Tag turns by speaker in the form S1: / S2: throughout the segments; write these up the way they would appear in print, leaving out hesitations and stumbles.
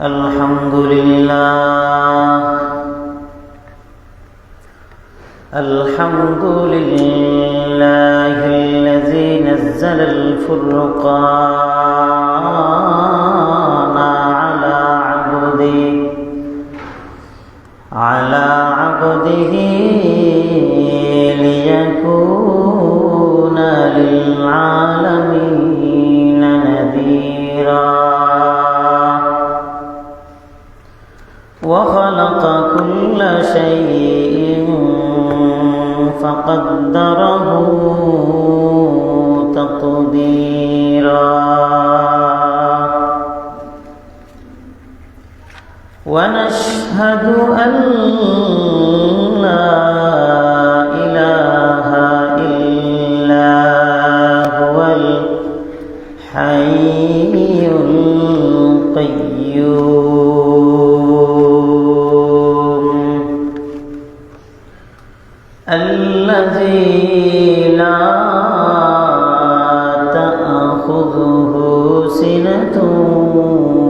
S1: الحمد لله الذي نزل الفرقان على عبده ليكون للعالمين نذيرا وخلق كل شيء فقدره تقديرا ونشهد أن لا إله إلا هو الحي القيوم الذي لا تأخذه سنة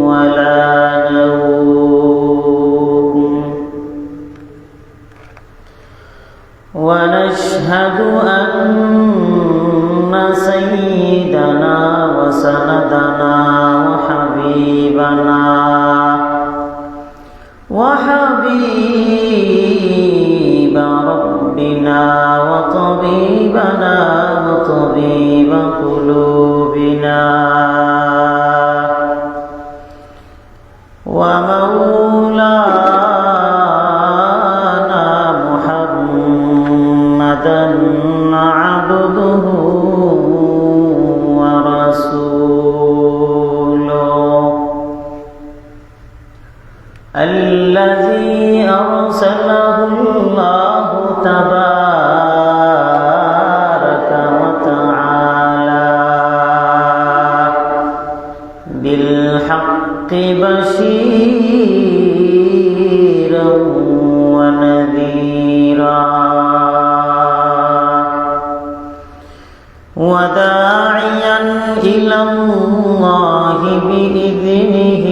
S1: ولا نوم ونشهد أن سيدنا وسندنا وحبيب ربنا وطبيبنا وطبيب قلوبنا ومولانا محمدا عبده ورسوله الذي أرسله الله تبارك وتعالى بالحق بشيرا ونذيرا وداعيا إلى الله بإذنه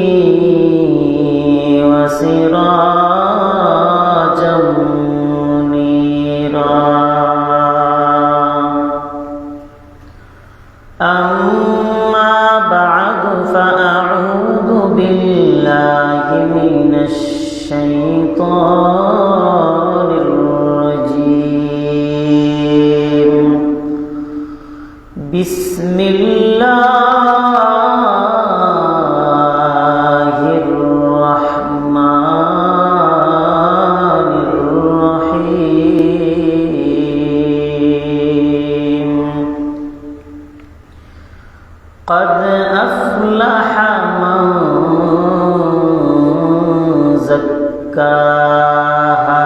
S1: وسراجا منيرا أما بعد فأعوذ بالله من الشيطان الرجيم بسم الله الرحمن الرحيم قد أفلح من زكاها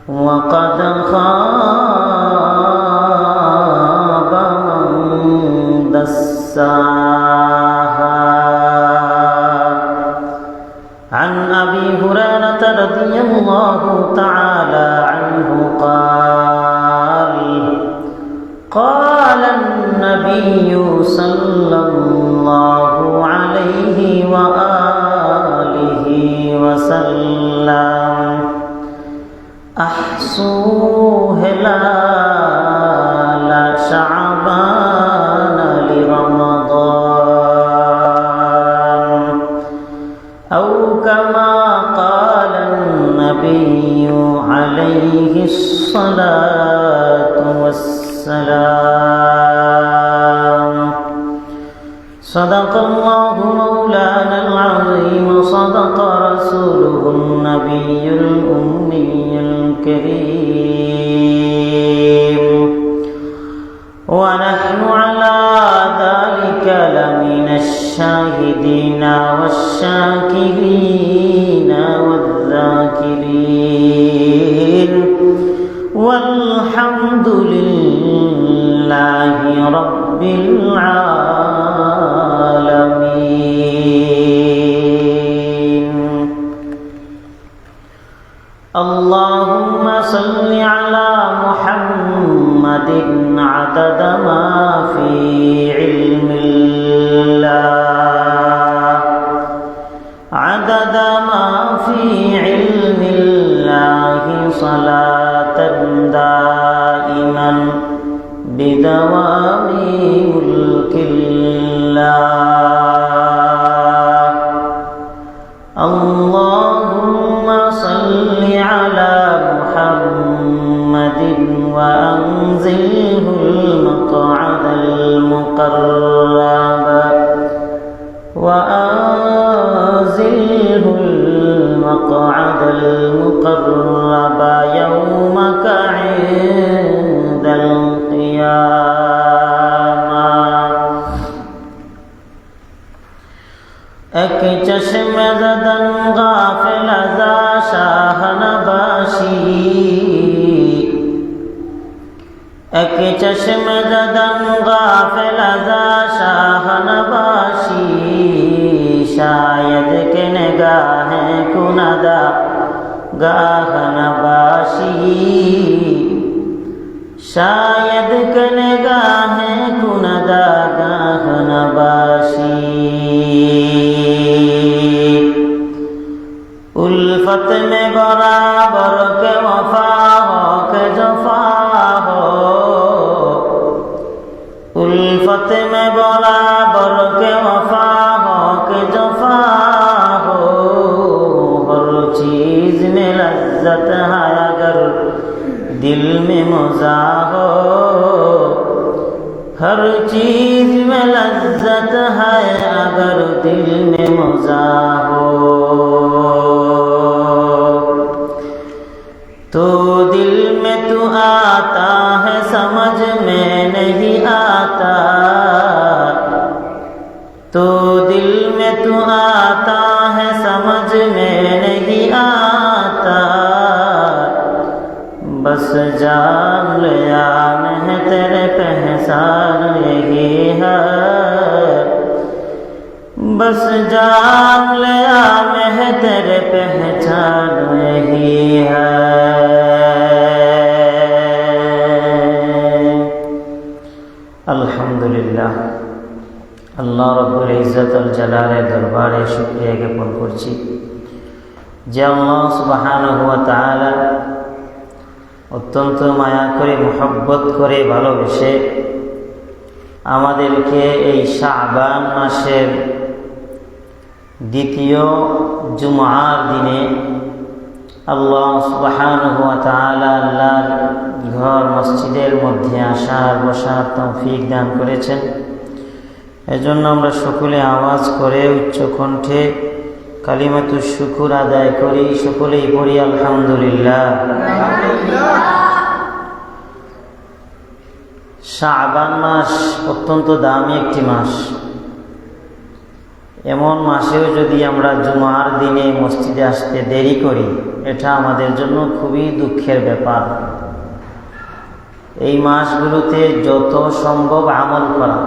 S1: وقد خاب من دساها عن أبي هريرة رضي الله تعالى عنه قال النبي صلى الله عليه وآله وسلم أحصوا هلال شعبان لرمضان أو كما قال النبي عليه الصلاة والسلام صدق الله مولانا العظيم صدق رسوله النبي الأمي الكريم ونحن على ذلك لمن الشاهدين والشاكرين والذاكرين والحمد لله رب العالمين اللهم صل على محمد عدد ما في علم الله الله اللهم صل على محمد وأنزله المقعد المقرب يومك عند القيامة এক চশমে জদন গাফিল যা শাহ নবাশি এক চশমে জদন গাফিল যা শাহ নবাশি शायद के निगाहें कुनदा गाह नबाशी शायद के निगाहें कुनदा गाह नबाशी उल्फत में बराबर के वफा हो के जफा हो उल्फत में बराबर के वफा के जफा हो हर चीज में लज्जत है अगर दिल में मजा हो हर चीज में लज्जत है अगर दिल में मजा हो तो दिल में तू आता है समझ में नहीं आता तो दिल में तू आता है समझ में नहीं आता बस जान लिया मैं तेरे पहचान यही है बस जान लिया मैं तेरे पहचान यही है अल्हम्दुलिल्लाह আল্লাহ রব্বুল ইজ্জত আল জালালের দরবারে শুকরিয়া জ্ঞাপন করছি যে আল্লাহ সুবহানাহু ওয়া তাআলা অত্যন্ত মায়া করে মুহাব্বত করে ভালোবেসে আমাদেরকে এই শাবান মাসের দ্বিতীয় জুমআর দিনে আল্লাহ সুবহানাহু ওয়া তাআলা আল্লাহর ঘর মসজিদের মধ্যে আসার বসার তৌফিক দান করেছেন এজন্য আমরা সকলে আওয়াজ করে উচ্চ কণ্ঠে কালিমাতুশ শুকুর আদায় করি সকলেই পড়ি আলহামদুলিল্লাহ শাবান মাস অত্যন্ত দামি একটি মাস এমন মাসেও যদি আমরা জুমার দিনে মসজিদে আসতে দেরি করি এটা আমাদের জন্য খুবই দুঃখের ব্যাপার এই মাসগুলোতে যত সম্ভব আমল করা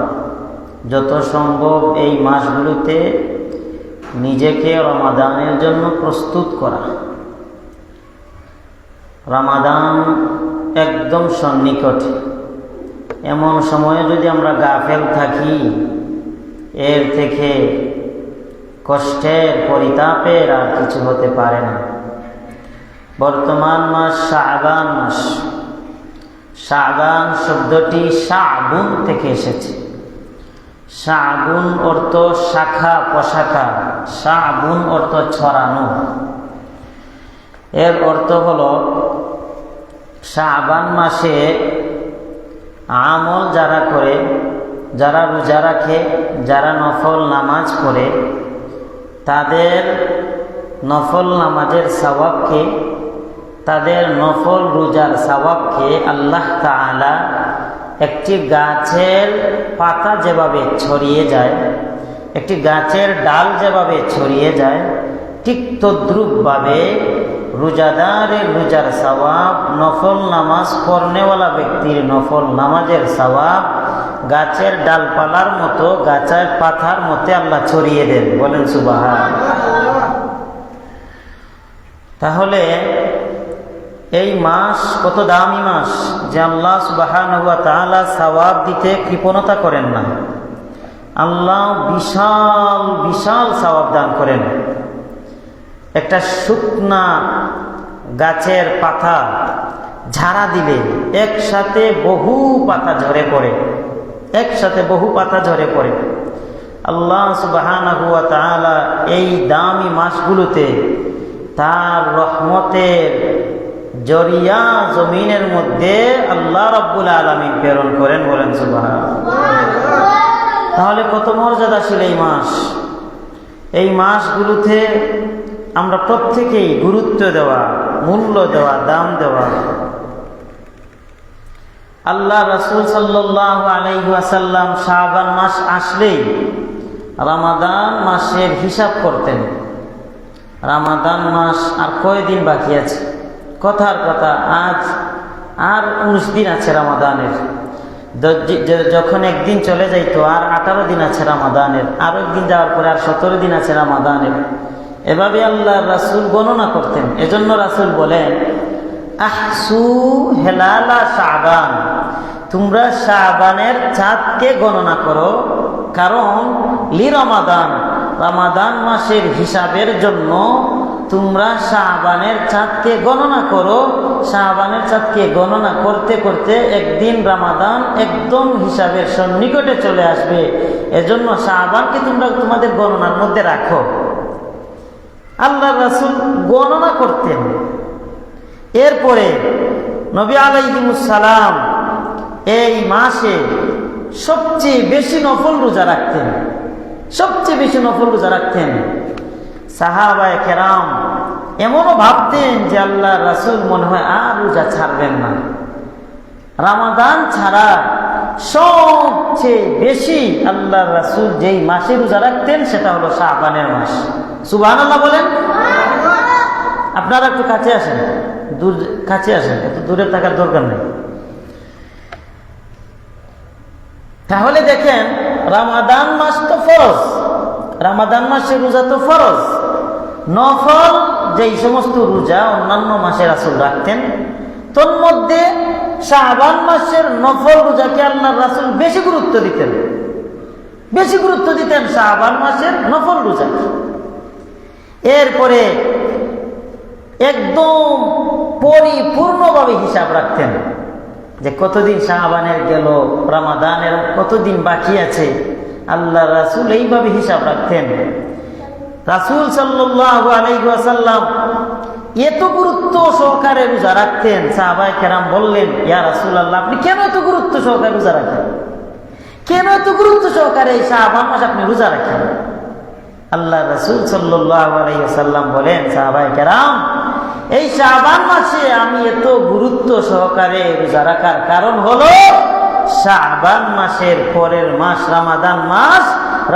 S1: যত সম্ভব এই মাসগুলোতে নিজেকে রমাদানের জন্য প্রস্তুত করা রমাদান একদম সন্নিকটে এমন সময়ে যদি আমরা গাফেল থাকি এর থেকে কষ্টের পরিতাপের আর কিছু হতে পারে না বর্তমান মাস শাবান মাস শাবান শব্দটি শাবুন থেকে এসেছে শাবুন অর্থ শাখা প্রশাখা শাবুন অর্থ ছড়ানো এর অর্থ হলো শাবান মাসে আমল যারা করে যারা রোজা রাখে যারা নফল নামাজ পড়ে তাদের নফল নামাজের সওয়াবকে তাদের নফল রোজার সওয়াবকে আল্লাহ তাআলা একটি গাছের পাতা যেভাবে ছড়িয়ে যায় একটি গাছের ডাল যেভাবে ছড়িয়ে যায় ঠিক তদ্রূপভাবে রোজাদারের রোজার সওয়াব নফল নামাজ পড়নেওয়ালা ব্যক্তির নফল নামাজের সওয়াব গাছের ডালপালার মতো গাছের পাতার মতো আল্লাহ ছড়িয়ে দেন বলেন সুবহানাল্লাহ। তাহলে এই মাস কত দামি মাস যে আল্লাহ সুবহানাহু ওয়া তাআলা সওয়াব দিতে কৃপণতা করেন না আল্লাহ বিশাল বিশাল সওয়াব দান করেন একটা শুকনা গাছের পাতা ঝাড়া দিলে একসাথে বহু পাতা ঝরে পড়ে একসাথে বহু পাতা ঝরে পড়ে আল্লাহ সুবহানাহু ওয়া তাআলা এই দামি মাসগুলোতে তার রহমতের জরিয়া জমিনের মধ্যে আল্লাহ রাব্বুল আলামিন প্রেরণ করেন, বলেন সুবহানাল্লাহ। তাহলে কত মর্যাদাশীল এই মাস। এই মাসগুলোতে আমরা প্রত্যেকেই গুরুত্ব দেওয়া, মূল্য দেওয়া, দাম দেওয়া। আল্লাহ রাসূল সাল্লাল্লাহু আলাইহি ওয়াসাল্লাম শাবান মাস আসলেই রমাদান মাসের হিসাব করতেন। রমাদান মাস আর কয়দিন বাকি আছে? কথার কথা, আজ আর 19 দিন আছে রমাদানের। যখন একদিন চলে যাইতো আর 18 দিন আছে রমাদানের, আরো একদিন যাওয়ার পরে আর 17 দিন আছে রমাদানের। এভাবে আল্লাহ রাসূল গণনা করতেন। এজন্য রাসূল বলেন, আহসু হেলালা শাবান, তোমরা শাবানের চাঁদকে গণনা করো, কারণ লি রমাদান, রমাদান মাসের হিসাবের জন্য তোমরা শাবানের চাঁদকে গণনা করো। শাবানের চাঁদকে গণনা করতে করতে একদিন রমাদান একদম হিসাবের সন্নিকটে চলে আসবে। এজন্য শাবানকে তোমরা তোমাদের গণনার মধ্যে রাখো। আল্লাহ রাসূল গণনা করতেন। এরপরে নবী আলাইহিস সালাম এই মাসে সবচেয়ে বেশি নফল রোজা রাখতেন, সবচেয়ে বেশি নফল রোজা রাখতেন। সাহাবায়ে কেরাম এমনও ভাবতেন যে আল্লাহ রাসূল মনে হয় আর রোজা ছাড়বেন না। রমাদান ছাড়া সবচেয়ে বেশি আল্লাহ রাসূল যেই মাসে রোজা রাখতেন সেটা হলো শাবানের মাস। সুবহানাল্লাহ বলেন। আপনারা একটু কাছে আসেন, কাছে আসেন, এত দূরে থাকার দরকার নেই। তাহলে দেখেন, রমাদান মাস তো ফরজ, রমাদান মাসের রোজা তো ফরজ। নফল যেই সমস্ত রোজা অন্যান্য মাসে রাসূল রাখতেন, তোর মধ্যে শাবান মাসের নফল রোজাকে আল্লাহ রাসূল বেশি গুরুত্ব দিতেন, বেশি গুরুত্ব দিতেন শাবান মাসের নফল রোজা। এরপরে একদম পরিপূর্ণভাবে হিসাব রাখতেন যে কতদিন শাবানের গেল, রমাদানের কতদিন বাকি আছে। আল্লাহ রাসূল এইভাবে হিসাব রাখতেন। রাসূল সাল্লাল্লাহু আলাইহি ওয়াসাল্লাম এত গুরুত্ব সহকারে রোজা রাখতেন। সাহাবায়ে কেরাম বললেন, ইয়া রাসূলুল্লাহ, আপনি কেন এত গুরুত্ব সহকারে রোজা রাখেন? কেন এত গুরুত্ব সহকারে এই শাবান মাস আপনি রোজা রাখেন? আল্লাহ রাসূল সাল্লাল্লাহু আলাইহি ওয়াসাল্লাম বলেন, সাহাবায়ে কেরাম, এই শাবান মাসে আমি এত গুরুত্ব সহকারে রোজা রাখার কারণ হলো শাবান মাসের পরের মাস রমাদান মাস,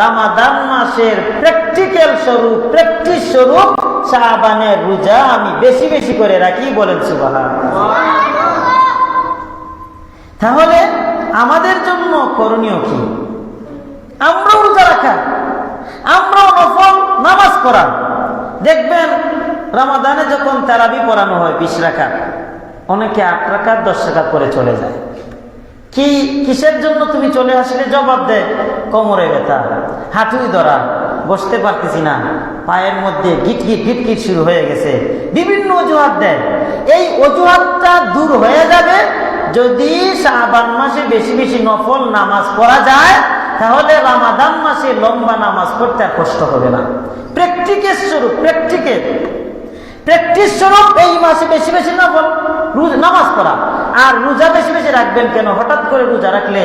S1: রমাদান মাসের প্র্যাকটিক্যাল স্বরূপ, প্র্যাকটিস স্বরূপ শাবানের রোজা আমি বেশি বেশি করে রাখি, বলেন সুবহানাল্লাহ। তাহলে আমাদের জন্য করণীয় কি? আমরাও রোজা রাখা, আমরাও নফল নামাজ পড়া। দেখবেন রমাদানে যখন তারাবি পড়ানো হয় 20 রাকাত, অনেকে 8 রাকাত 10 রাকাত করে চলে যায়। কিসের জন্য তুমি চলে আসলে? জবাব দেয়, কোমরে ব্যথা, হাঁটুই ধরা, বসতে পারতেছি না, পায়ের মধ্যে গিটগিট গিটগিট শুরু হয়ে গেছে, বিভিন্ন অজুহাত দেয়। এই অজুহাতটা দূর হয়ে যাবে যদি শাবান মাসে বেশি বেশি নফল নামাজ পড়া যায়। তাহলে রমাদান মাসে লম্বা নামাজ পড়তে আর কষ্ট হবে না। প্র্যাকটিস স্বরূপ, প্র্যাকটিস স্বরূপ এই মাসে বেশি বেশি নফল নামাজ পড়া। আর রোজা বেশি বেশি রাখবেন কেন? হঠাৎ করে রোজা রাখলে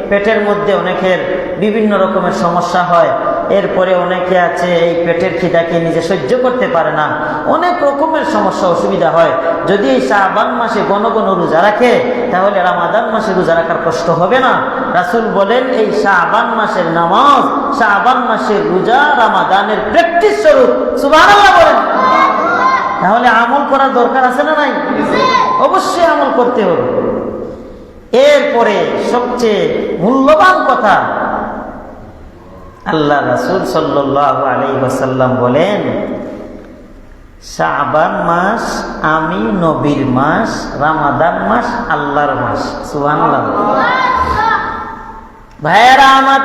S1: পেটের মধ্যে অনেকের বিভিন্ন রকমের সমস্যা হয়। এরপরে অনেকে আছে এই পেটের খিদাকে নিজে সহ্য করতে পারে না, অনেক রকমের সমস্যা অসুবিধা হয়। যদি এই শাবান মাসে ঘন ঘন রোজা রাখে তাহলে রমাদান মাসে রোজা রাখার কষ্ট হবে না। রাসূল বলেন, এই শাবান মাসের নামাজ, শাবান মাসের রোজা রমাদানের প্র্যাকটিস স্বরূপ। সুবহানাল্লাহ বলেন। তাহলে আমল করার দরকার আছে না নাই? অবশ্যই আমল করতে হবে। এরপরে সবচেয়ে মূল্যবান কথা, আল্লাহ রাসূল সাল্লাল্লাহু আলাইহি ওয়াসাল্লাম বলেন, শাবান মাস আমি নবীর মাস, রমাদান মাস আল্লাহর মাস। সুবহানাল্লাহ। ভাইয়েরা আমার,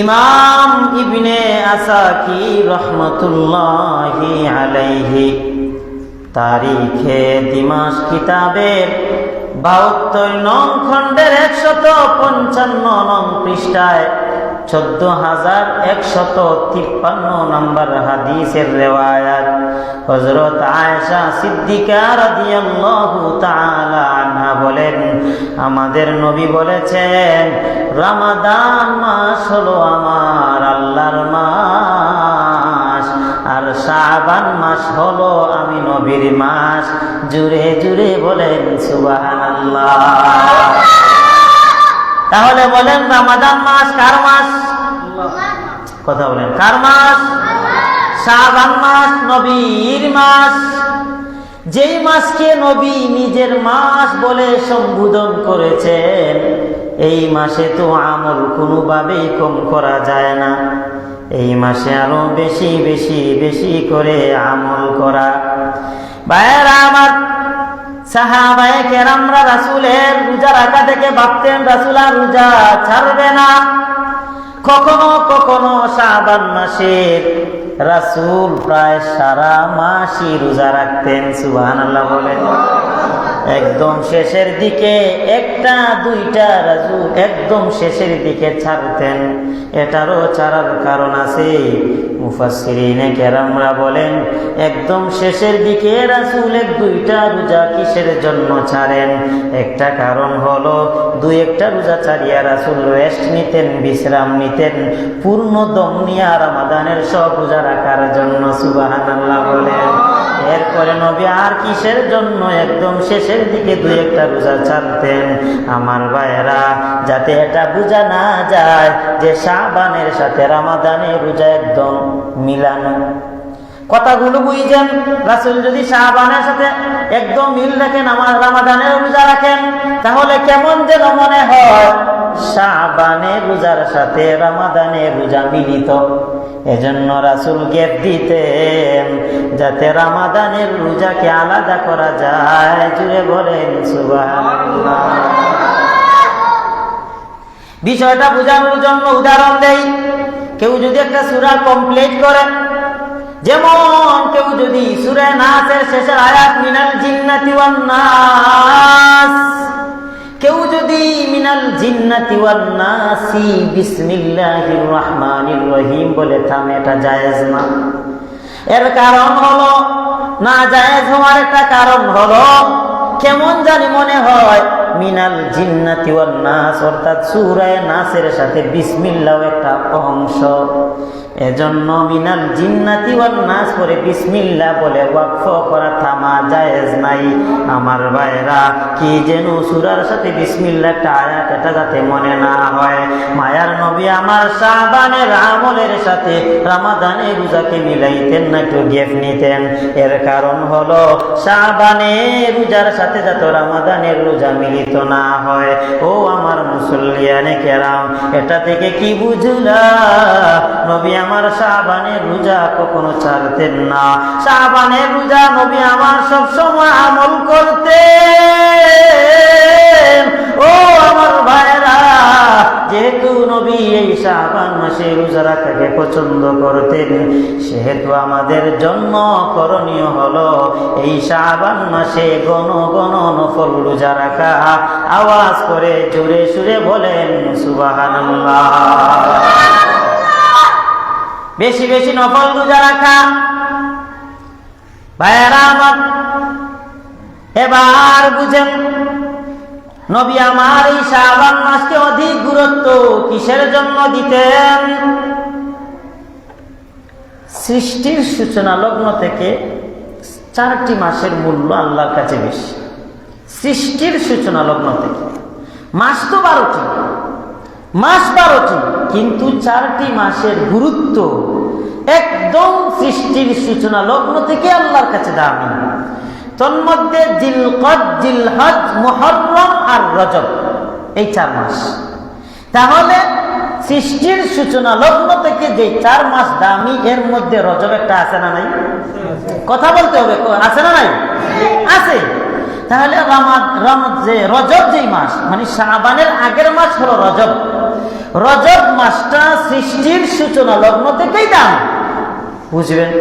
S1: ইমাম ইবনে আসাকির রাহমাতুল্লাহি আলাইহি তারিখে দিমাশক কিতাবের 72 নং খণ্ডের 155 নং পৃষ্ঠায় 14153 নম্বর হাদিসের রিওয়ায়াত হযরত আয়েশা সিদ্দিকা রাদিয়াল্লাহু তাআলা আনহা বলেন, আমাদের নবী বলেছেন, রমাদান মাস হলো আমার আল্লাহর মাস, আর শাবান মাস হলো আমি নবীর মাস। জুড়ে জুড়ে বলেন সুবহানাল্লাহ। তাহলে বলেন, রমাদান মাস কার মাস? কথা বলেন, কার মাস? শাবান মাস নবীর মাস। যেই মাসকে নবী নিজের মাস বলে সম্বোধন করেছেন, এই মাসে তো আমল কোনোভাবেই কম করা যায় না। এই মাসে আরো বেশি বেশি বেশি করে আমল করা। ভাইয়েরা আমার, সাহাবায়ে কেরামরা রাসূলের রোজা রাখা থেকে ভাবতেন রাসূল আর রোজা ছাড়বে না। কখনো কখনো শাবান মাসের রাসূল প্রায় সারা মাসই রোজা রাখতেন। সুবহানাল্লাহ বলেন। একদম শেষের দিকে একটা দুইটা রাসূল একদম শেষের দিকে ছাড়তেন। এটারও ছাড়ার কারণ আছে। মুফাসসিরিনে কেরামরা বলেন, একদম শেষের দিকে রাসূল এক দুইটা রোজা কিসের জন্য ছাড়েন? একটা কারণ হলো, দুই একটা রোজা ছাড়িয়া রাসূল রেস্ট নিতেন, বিশ্রাম নিতেন, পূর্ণ দম নিয়ে রমাদানের সব রোজা রাখার জন্য। সুবহানাল্লাহ বলেন। এরপরে নবী আর কিসের জন্য একদম শেষের দিকে দুই একটা রোজা ছাড়তেন? আমার ভাইয়েরা, যাতে এটা বোঝা না যায় যে শাবানের সাথে রমাদানের রোজা একদম মিলানো। কথাগুলো বুঝছেন? রাসূল যদি শাবানের সাথে একদম মিল রাখেন, আমার রমাদানের রোজা রাখেন, তাহলে কেমন যেন মনে হয় শাবানের রোজার সাথে রমাদানের রোজা মিলিত। এজন্য রাসূল গ্যাপ দিতেন যাতে রমাদানের রোজাকে আলাদা করা যায়। জুড়ে বলেন সুবহানাল্লাহ। বিষয়টা বোঝানোর জন্য উদাহরণ দেই। কেউ যদি একটা সূরা কমপ্লিট করে, যেমন কেউ যদি সূরা নাসের শেষের আয়াত মিনাল জিন্নাতি ওয়ান নাস, কেউ যদি মিনাল জিন্নাতি ওয়ান নাসি বিসমিল্লাহির রহমানির রহিম বলে থামে, এটা জায়েজ না। এর কারণ হলো, না জায়েজ হওয়ার একটা কারণ হলো, কেমন জানি মনে হয় মিনাল জিন্নাতি ওয়ান নাস অর্থাৎ সূরা নাসের সাথে বিসমিল্লাহ একটা অংশ। এজন্য মিনাল জিন্নাতি ওয়ান নাস পরে বিসমিল্লাহ বলে ওয়াকফ করা থামা জায়েজ নাই। আমার ভাইরা, কি যেন সূরার সাথে বিসমিল্লাহ একটা আয়াত, এটা যাতে মনে না হয়। মায়ার নবী আমার শাবানের আমলের সাথে রমাদানের রোজাকে মিলাইতেন না, একটু গ্যাপ নিতেন। এর কারণ হলো শাবানের রোজার সাথে যাতে রমাদানের রোজা মিলিত না হয়। ও আমার মুসল্লিয়ানে কেরাম, এটা থেকে কি বুঝলা? নবী আমার শাবানের রোজা কখনো ছাড়তেন না। শাবানের রোজা নবী আমার সব সময় আমল করতেন। ও আমার ভাইরা, যেহেতু নবী এই শাবান মাসে রোজা রাখাকে পছন্দ করতেন, সেহেতু আমাদের জন্য করণীয় হলো এই শাবান মাসে ঘন ঘন নফল রোজা রাখা। আওয়াজ করে জোরে সুরে বলেন সুবহানাল্লাহ। বেশি বেশি নফল রোজা রাখা। ভাইয়েরা আমার, এবার বুঝেন নবী আমার এই শাবান মাসকে অধিক গুরুত্ব কিসের জন্য দিতেন? সৃষ্টির সূচনা লগ্ন থেকে 4টি মাসের মূল্য আল্লাহর কাছে বেশি। সৃষ্টির সূচনা লগ্ন থেকে, মাস তো 12টি, মাস 12টি, কিন্তু 4টি মাসের গুরুত্ব একদম সৃষ্টির সূচনা লগ্ন থেকে আল্লাহর কাছে দামি। তন্মধ্যে জিলকদ, জিলহজ, মুহররম আর রজব, এই 4 মাস। তাহলে সৃষ্টির সূচনা লগ্ন থেকে যে 4 মাস দামি, এর মধ্যে রজব একটা আছে না নাই? কথা বলতে হবে, আছে না নাই? আছে। তাহলে রজব যেই মাস, মানে শাবানের আগের মাস হলো রজব। রজব মাসটা সৃষ্টির সূচনা লগ্ন থেকেই দাম, বুঝবেন?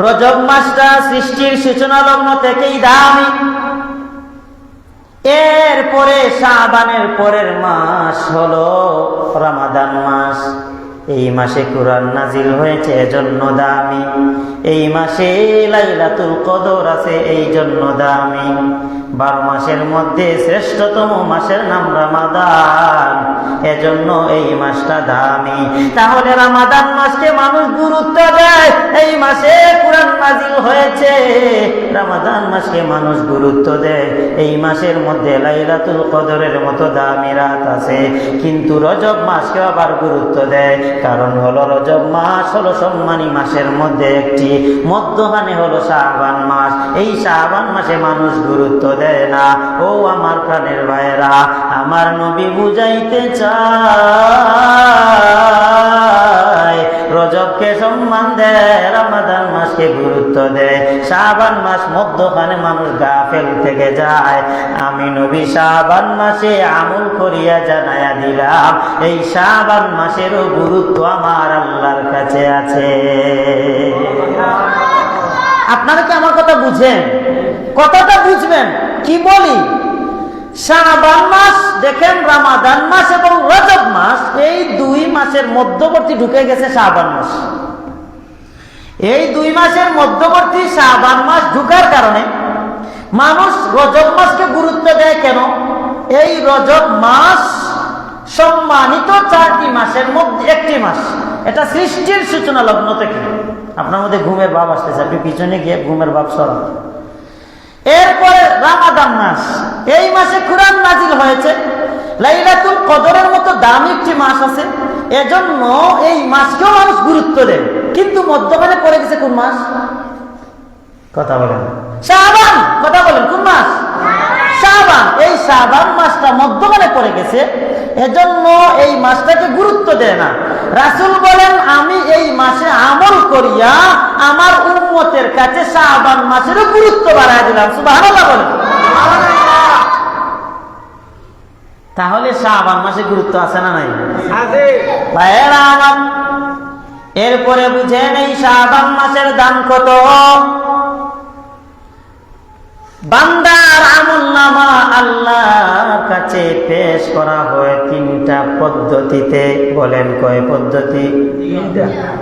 S1: রজব মাসটা সৃষ্টির সূচনা লগ্ন থেকেই দামি। এরপরে শাবানের পরের মাস হলো রমাদান মাস। এই মাসে কুরআন নাজিল হয়েছে এজন্য দামি, এই মাসে লাইলাতুল কদর আছে এই জন্য দামি। 12 মাসের মধ্যে শ্রেষ্ঠতম মাসের নাম রমাদান, এজন্য এই মাসটা দামি। তাহলে রমাদান মাসকে মানুষ গুরুত্ব দেয়, এই মাসে কুরআন নাজিল হয়েছে। রমাদান মাসকে মানুষ গুরুত্ব দেয়, এই মাসের মধ্যে লাইলাতুল কদরের মতো দামি রাত আছে। কিন্তু রজব মাসকে আবার গুরুত্ব দেয়, কারণ হলো রজব মাস হলো সম্মানী মাসের মধ্যে একটি, মধ্যখানে হলো শাবান মাস। এই শাবান মাসে মানুষ গুরুত্ব দেয় না। ও আমার প্রাণের ভাইরা, আমার নবী বুঝাইতে চায় রজবকে সম্মান দেয়, রমাদান মাসকে গুরুত্ব দেয়, শাবান মাস মধ্যখানে মানুষ গাফেল থেকে যায়। আমি নবী শাবান মাসে আমল করিয়া জানায়া দিলাম, এই শাবান মাসেরও গুরুত্ব আমার আল্লাহর কাছে আছে। আপনারা কি আমার কথা বুঝেন? কথাটা বুঝবেন কি বলি? শাবান মাস দেখেন, রমাদান মাস এবং রজব মাস, এই 2 মাসের মধ্যবর্তী ঢুকে গেছে শাবান মাস। এই 2 মাসের মধ্যবর্তী শাবান মাস ঢুকার কারণে মানুষ রজব মাসকে গুরুত্ব দেয়। কেন? এই রজব মাস সম্মানিত 4টি মাসের মধ্যে একটি মাস। এটা সৃষ্টির সূচনা লগ্ন থেকে। আপনার মধ্যে ঘুমের ভাব আসতেছে, আপনি পিছনে গিয়ে ঘুমের ভাব সরান। এরপরে রমাদান মাস, এই মাসে কুরআন নাজিল হয়েছে, লাইলাতুল কদরের মতো দামি একটি মাস আছে, এজন্য এই মাসকেও মানুষ গুরুত্ব দেয়। কিন্তু মধ্যখানে পড়ে গেছে কোন মাস? কথা বলেন। শাবান। কথা বলেন, কোন মাস? শাবান। এই শাবান মাসটা মধ্যখানে পড়ে গেছে, এজন্য এই মাসটাকে গুরুত্ব দেয় না। রাসূল বলেন, আমি এই মাসে আমল করিয়া আমার উম্মতের কাছে শাবান মাসেরও গুরুত্ব বাড়ায় দিলাম। সুবহানাল্লাহ বলেন। তাহলে শাবান মাসে গুরুত্ব আছে না নাই? আছে ভাইয়েরা আমার। এরপরে বুঝেন এই শাবান মাসের দাম কত। বান্দার আমলনামা আল্লাহর কাছে পেশ করা হয় 3টা পদ্ধতিতে। বলেন কয় পদ্ধতি?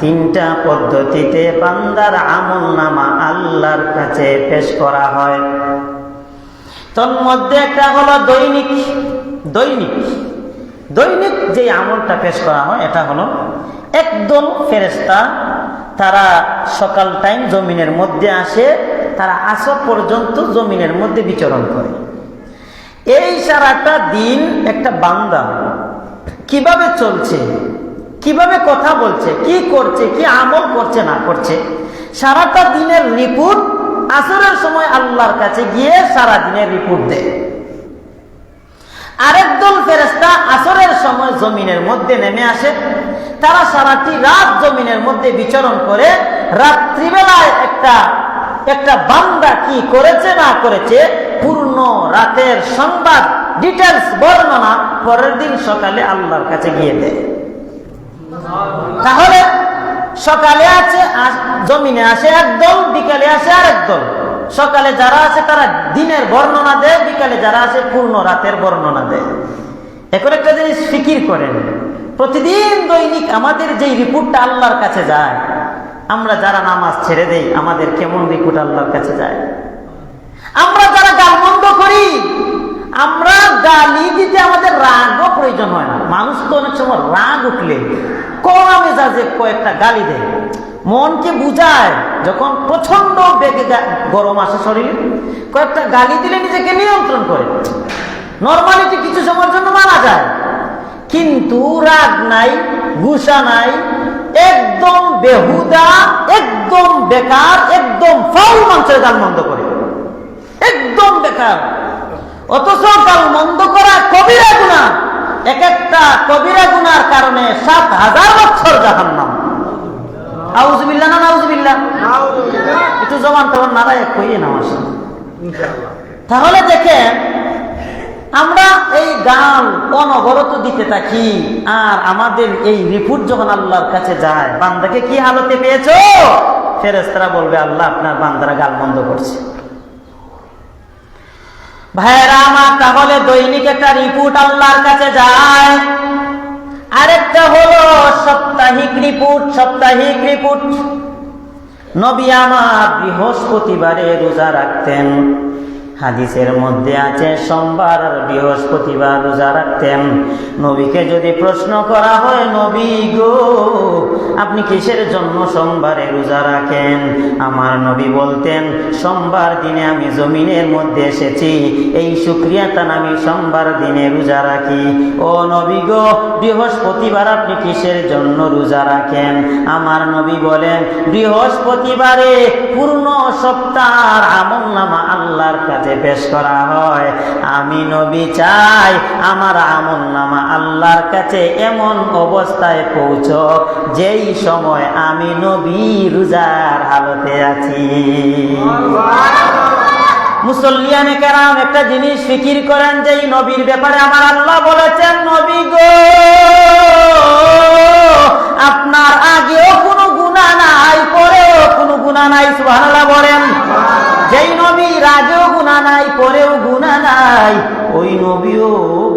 S1: 3টা পদ্ধতিতে বান্দার আমলনামা আল্লাহর কাছে পেশ করা হয়। তোর মধ্যে একটা হলো দৈনিক। দৈনিক দৈনিক যে আমলটা পেশ করা হয়, এটা হলো একদল ফেরেশতা, তারা সকাল টাইম জমিনের মধ্যে আসে, তারা আসর পর্যন্ত জমিনের মধ্যে বিচরণ করে। এই সারাটা দিন একটা বান্দা কিভাবে চলছে, কিভাবে কথা বলছে, কি করছে, কি আমল করছে না করছে, সারাটা দিনের রিপোর্ট আসরের সময় আল্লাহর কাছে গিয়ে সারা দিনের রিপোর্ট দেয়। আরেক দল ফেরেশতা আসরের সময় জমিনের মধ্যে নেমে আসে, তারা সারাটি রাত জমিনের মধ্যে বিচরণ করে, রাত্রিবেলায় একটা বান্দা কি করেছে না করেছে পূর্ণ রাতের সংবাদ, ডিটেলস বর্ণনা পরের দিন সকালে আল্লাহর কাছে গিয়ে দেয়। তাহলে সকালে আছে জমিনে আসে একদল, বিকালে আসে আরেক দল। সকালে যারা আছে তারা দিনের বর্ণনা দেয়, বিকালে যারা আছে পূর্ণ রাতের বর্ণনা দেয়। এখন একটা জিনিস ফিকির করেন, প্রতিদিন দৈনিক আমাদের যে রিপোর্টটা আল্লাহর কাছে যায়, আমরা যারা নামাজ ছেড়ে দেই আমাদের কেমন রিপোর্ট আল্লাহর কাছে যায়। আমরা যারা গালমন্দ করি, আমরা গালি দিতে আমাদের রাগও প্রয়োজন হয় না। মানুষ তো অনেক সময় রাগ উঠলে কড়া মেজাজে কয়েকটা গালি দেয়, মনকে বুঝায়। যখন প্রচন্ড বেগে গরম আসে শরীরে, কয়েকটা গালি দিলে নিজেকে নিয়ন্ত্রণ করে। নর্মালিটি কিছু সময়ের জন্য মানা যায়, কিন্তু রাগ নাই, গুসা নাই, একদম বেহুদা, একদম বেকার, একদম ফাউল মানুষের গালমন্দ করে, একদম বেকার। অথচ গালমন্দ করা কবিরা গুনাহ, এক একটা কবিরা গুনার কারণে ৭,০০০ বছর জাহান্নাম। আউযুবিল্লাহ না নাউযুবিল্লাহ? একটু জবান তখন নারায় কইয়ে নাও আসে। তাহলে দেখেন, আমরা এই গাল অনবরত দিতে থাকি, আর আমাদের এই রিপোর্ট যখন আল্লাহর কাছে যায়, বান্দাকে কি হালতে পেয়েছো, ফেরেশতারা বলবে আল্লাহ আপনার বান্দারা গাল বন্ধ করছে। ভাইয়েরা আমার, তাহলে দৈনিক একটা রিপোর্ট আল্লাহর কাছে যায়, আরেকটা হলো সাপ্তাহিক রিপোর্ট। নবী আমার বৃহস্পতিবারে রোজা রাখতেন, হাদিসের মধ্যে আছে সোমবার আর বৃহস্পতিবার রোজা রাখতেন। নবীকে যদি প্রশ্ন করা হয়, নবী গো আপনি কিসের জন্য সোমবারে রোজা রাখেন, আমার নবী বলতেন সোমবার দিনে আমি জমিনের মধ্যে এসেছি, এই শুকরিয়াতান আমি সোমবার দিনে রোজা রাখি। ও নবী গো বৃহস্পতিবার আপনি কিসের জন্য রোজা রাখেন, আমার নবী বলেন বৃহস্পতিবারে পূর্ণ সপ্তাহের আমলনামা আল্লাহর কাছে পেশ করা হয়। আমি নবী চাই আমার আমলনামা আল্লাহর কাছে এমন অবস্থায় পৌঁছক যেই সময় আমি নবী রোজার হালতে আছি। মুসল্লিয়ানে কেরাম একটা জিনিস ফিকির করেন যে এই নবীর ব্যাপারে আমার আল্লাহ বলেছেন, নবী গো আপনার আগেও কোনো গুনাহ নাই, পরেও কোনো গুনাহ নাই। সুবহানাল্লাহ বলেন। যেই নবীর আগেও গুনাহ নাই, পরেও গুনাহ নাই, ওই নবীও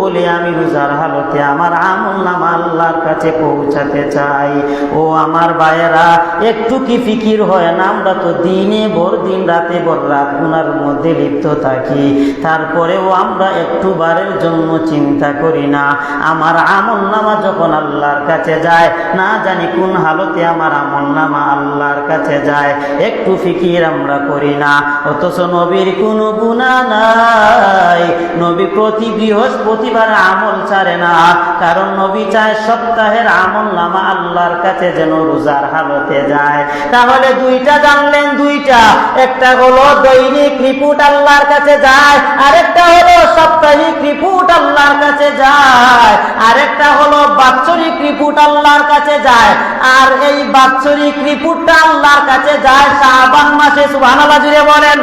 S1: বলে আমি রোজার হালতে আমার আমলনামা আল্লাহর কাছে পৌঁছাতে চাই। ও আমার ভাইয়েরা, একটু কি ফিকির হয় না? আমরা তো দিনে ভর দিন রাতে ভর রাত গুনার মধ্যে লিপ্ত থাকি, তারপরেও আমরা একটু বারের জন্য চিন্তা করি না আমার আমলনামা যখন আল্লাহর কাছে যায়, না জানি কোন হালতে আমার আমলনামা আল্লাহর কাছে যায়, একটু ফিকির আমরা করি না। অথচ নবীর কোনো গুনাহ নাই, নবী প্রতি বৃহস্পতিবার আমল ছাড়ে না, কারণ নবী চায় সপ্তাহের আমলনামা আল্লাহর কাছে যেন রোজার হালতে যায়। তাহলে দুইটা জানলেন, একটা হলো দৈনিক রিপোর্ট আল্লাহর কাছে যায়, আরেকটা হলো সাপ্তাহিক রিপোর্ট আল্লাহর কাছে যায়, আরেকটা হলো বাৎসরিক রিপোর্ট আল্লাহর কাছে যায়। আর এই বাৎসরিক রিপোর্টটা আল্লাহর কাছে যায় শাবান মাসে। সুবহানাল্লাহ জুড়ে বলেন।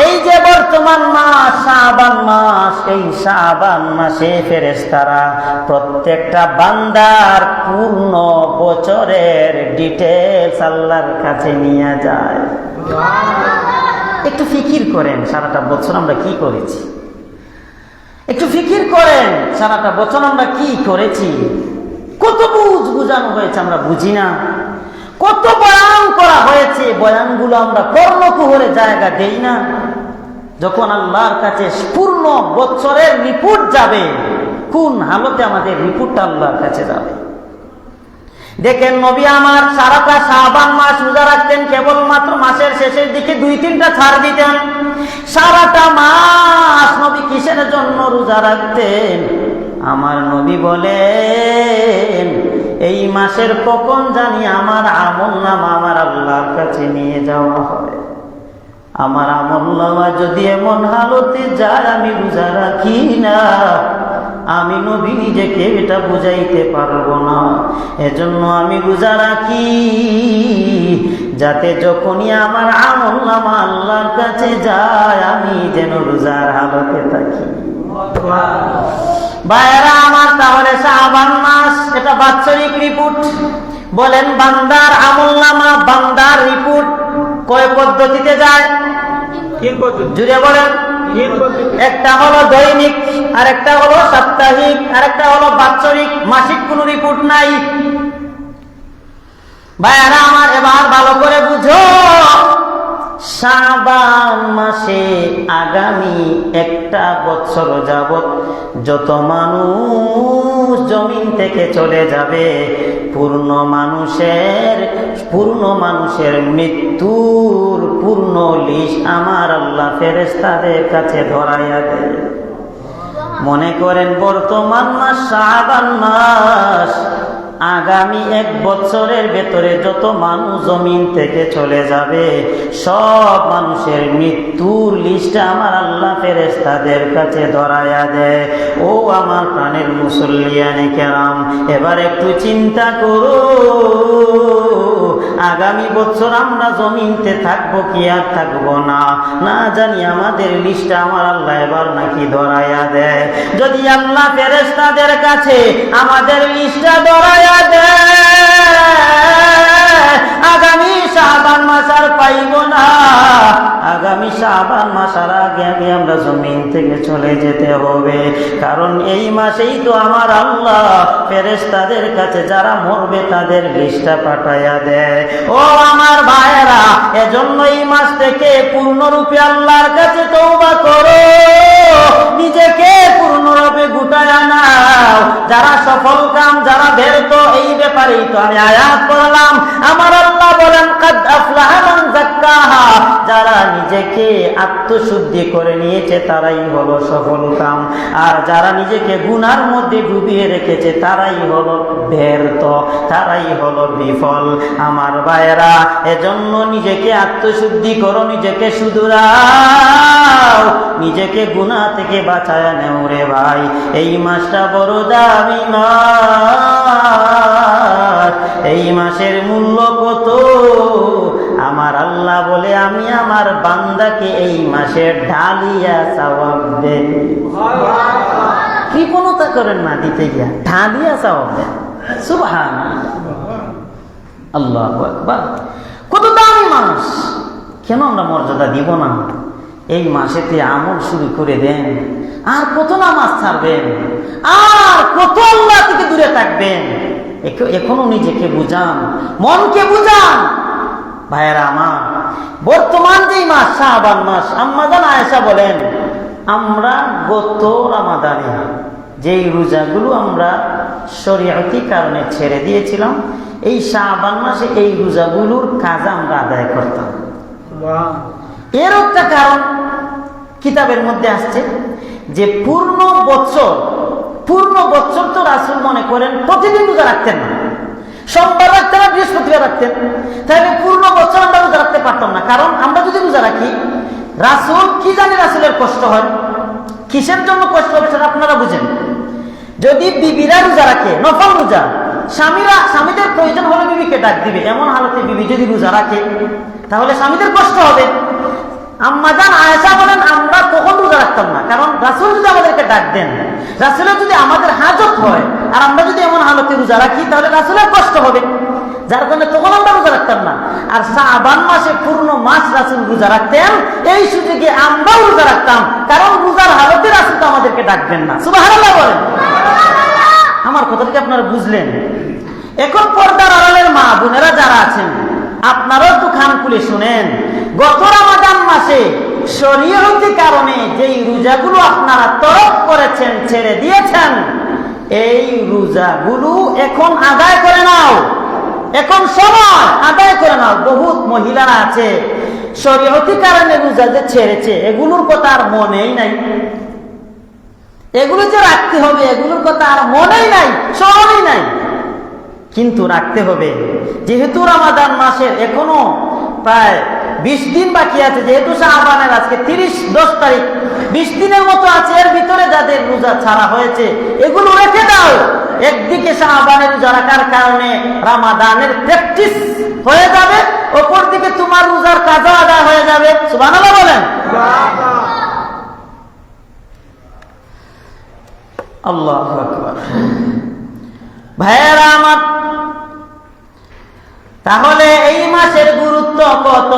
S1: এই যে বর্তমান মাস শাবান মাস, এই শাবান মাসে ফেরেশতারা প্রত্যেকটা বান্দার পূর্ণ বছরের ডিটেইলস আল্লাহর কাছে নিয়ে যায়। একটু ফিকির করেন সারাটা বছর আমরা কি করেছি, একটু ফিকির করেন সারাটা বছর আমরা কি করেছি, কত বুঝানো হয়েছে আমরা বুঝি না, কত বয়ান করা হয়েছে, বয়ানগুলো আমরা কর্ণকুহরে জায়গা দেই না। যখন আল্লাহর কাছে পূর্ণ বছরের রিপোর্ট যাবে, কোন হালতে আমাদের রিপোর্টটা আল্লাহর কাছে যাবে। দেখেন নবী আমার সারাটা শাবান মাস রোজা রাখতেন, কেবলমাত্র মাসের শেষের দিকে 2-3টা ছাড় দিতেন। সারাটা মাস নবী কিসের জন্য রোজা রাখতেন? আমার নবী বলেন এই মাসের কখন জানি আমার আমলনামা আমার আল্লাহর কাছে নিয়ে যাওয়া হয়। আমার আমলনামা যদি এমন হালতে যায় আমি রোজা রাখি না, আমি নবী নিজেকে এটা বুঝাইতে পারবো না। এজন্য আমি রোজা রাখি, যাতে যখনই আমার আমলনামা আল্লাহর কাছে যায় আমি যেন রোজার হালতে থাকি। ভাইয়েরা আমার, তাহলে শাবান মাস এটা বাৎসরিক রিপোর্ট। বলেন বান্দার আমলনামা, বান্দার রিপোর্ট কয় পদ্ধতিতে যায়? জুড়ে বলেন। একটা হলো দৈনিক, আরেকটা হলো সাপ্তাহিক, আরেকটা হলো বাৎসরিক। মাসিক কোনো রিপোর্ট নাই। ভাইয়েরা আমার, এবার ভালো করে বুঝো, শাবান মাসে আগামী একটা বছর যাবত যত মানুষ জমিন থেকে চলে যাবে, পূর্ণ মানুষের মৃত্যুর পূর্ণ লিস্ট আমার আল্লাহ ফেরেশতাদের কাছে ধরাইয়া দেয়। মনে করেন বর্তমান মাস শাবান মাস, আগামী এক বছরের ভেতরে যত মানুষ জমিন থেকে চলে যাবে, সব মানুষের মৃত্যুর লিস্ট আমার আল্লাহ ফেরেশতাদের কাছে ধরাইয়া দেয়। ও আমার প্রাণের মুসল্লিয়ানে কেরাম, এবার একটু চিন্তা করো, আগামী বছর আমরা জমিনতে থাকবো কি আর থাকবো না, না জানি আমাদের লিস্টটা আমার আল্লাহ এবার নাকি ধরাইয়া দেয়। যদি আল্লাহ ফেরেশতাদের কাছে আমাদের লিস্টটা ধরাইয়া দেয়, আগামী শাবান মাস আর পাইব না, আগামী শাবান মাসের আগে আগে আমরা চলে যেতে হবে, কারণ এই মাসেই তো আমার আল্লাহ ফেরেশতাদের কাছে যারা মরবে তাদের লিস্টটা পাঠাইয়া দেয়। ও আমার ভাইয়েরা, এজন্য এই মাস থেকে পূর্ণরূপে আল্লাহর কাছে তওবা করো, নিজেকে পূর্ণরূপে গুটায়া নাও। যারা সফল কাম, যারা ব্যর্থ, এই ব্যাপারেই তো আমি আয়াত পড়লাম। আমার আল্লাহ বলেন কাদ আফলাহা মান যাক্কাহা, যারা নিজেকে আত্মশুদ্ধি করে নিয়েছে তারাই হলো সফল কাম, আর যারা নিজেকে গুনার মধ্যে ডুবিয়ে রেখেছে তারাই হলো ব্যর্থ, তারাই হলো বিফল। আমার ভাইয়েরা, এজন্য নিজেকে আত্মশুদ্ধি করো, নিজেকে শুধরাও, নিজেকে গুনাহ থেকে বাঁচায় নেও রে ভাই। এই মাসটা বড় দামি মাস, এই মাসের মূল্য কত আমার আল্লাহ বলে আমি আমার বান্দাকে এই মাসে ঢালিয়া সওয়াব দেন। কৃপণতা করেন না দিতে গিয়া, ঢালিয়া সওয়াব দেন। সুবহানাল্লাহ, আল্লাহু আকবার। কত দামি মাস, কেন আমরা মর্যাদা দিব না? এই মাসেতে আমল শুরু করে দেন, আর কত নামাজ ছাড়বেন, আর কত আল্লাহ থেকে দূরে থাকবেন। এখনো নিজেকে বুঝান, মনকে বুঝান। ভাইয়েরা আমার, বর্তমান যেই মাস শাবান মাস, আম্মা জান আয়েশা বলেন আমরা গত রমাদানে যেই রোজাগুলো আমরা শরীয়তি কারণে ছেড়ে দিয়েছিলাম, এই শাবান মাসে এই রোজাগুলোর কাজ আমরা আদায় করতাম। এর একটা কারণ কিতাবের মধ্যে আসছে যে পূর্ণ বছর তো রাসূল মনে করেন প্রতিদিন রোজা রাখতেন না, সোমবার রাখতেন না, বৃহস্পতিবার রাখতেন। তাহলে পূর্ণ বছর আমরা রোজা রাখতে পারতাম না, কারণ আমরা যদি রোজা রাখি, রাসূল কি জানি রাসূলের কষ্ট হয়, কিসের জন্য কষ্ট হবে সেটা আপনারা বুঝেন। যদি বিবিরা রোজা রাখে, নফল রোজা, স্বামীদের প্রয়োজন হলে বিবিকে ডাক দিবে, এমন হালতে বিবি যদি রোজা রাখে তাহলে স্বামীদের কষ্ট হবে। আম্মা জান আয়েশা বলেন আমরা তখন রোজা রাখতাম না, কারণ রাসূল যদি আমাদেরকে ডাক দেন, রাসূলের যদি আমাদের হাজত হয় আর আমরা যদি এমন হালতে রোজা রাখি তাহলে রাসূলের কষ্ট হবে, যার কারণে তখন আমরা রোজা রাখতাম না। আর শাবান মাসে পূর্ণ মাস রাসূল রোজা রাখতেন, এই সুযোগে আমরাও রোজা রাখতাম, কারণ রোজার হালতে রাসূল তো আমাদেরকে ডাকবেন না। সুবহানাল্লাহ বলেন। আমার কথাটা আপনারা বুঝলেন? এখন পর্দার আড়ালের মা বোনেরা যারা আছেন, আপনারাও একটু কান খুলে শুনেন। গত রমাদান মাসে শরীয়তি কারণে যেই রোজাগুলো আপনারা তরক করেছেন, ছেড়ে দিয়েছেন, এই রোজাগুলো এখন আদায় করে নাও, এখন সময় আদায় করে নাও। বহুত মহিলারা আছে শরীয়তি কারণে রোজা যে ছেড়েছে, এগুলোর কথা আর মনেই নাই, এগুলো যে রাখতে হবে এগুলোর কথা আর মনেই নাই, স্মরণই নাই, কিন্তু রাখতে হবে। যেহেতু রমাদান মাসের এখনো প্রায় 20 দিন বাকি আছে, যেহেতু শাবানের আজকে 10 তারিখ, 20 দিনের মতো আছে, এর ভিতরে যাদের রোজা ছাড়া হয়েছে এগুলো রেখে দাও। একদিকে শাবানের রোজা রাখার কারণে রমাদানের প্র্যাকটিস হয়ে যাবে, অপর দিকে তোমার রোজার কাজা আদায় হয়ে যাবে। সুবহানাল্লাহ বলেন। আল্লাহু আকবার। ভাইয়েরা আমার, তাহলে এই মাসের গুরুত্ব কত?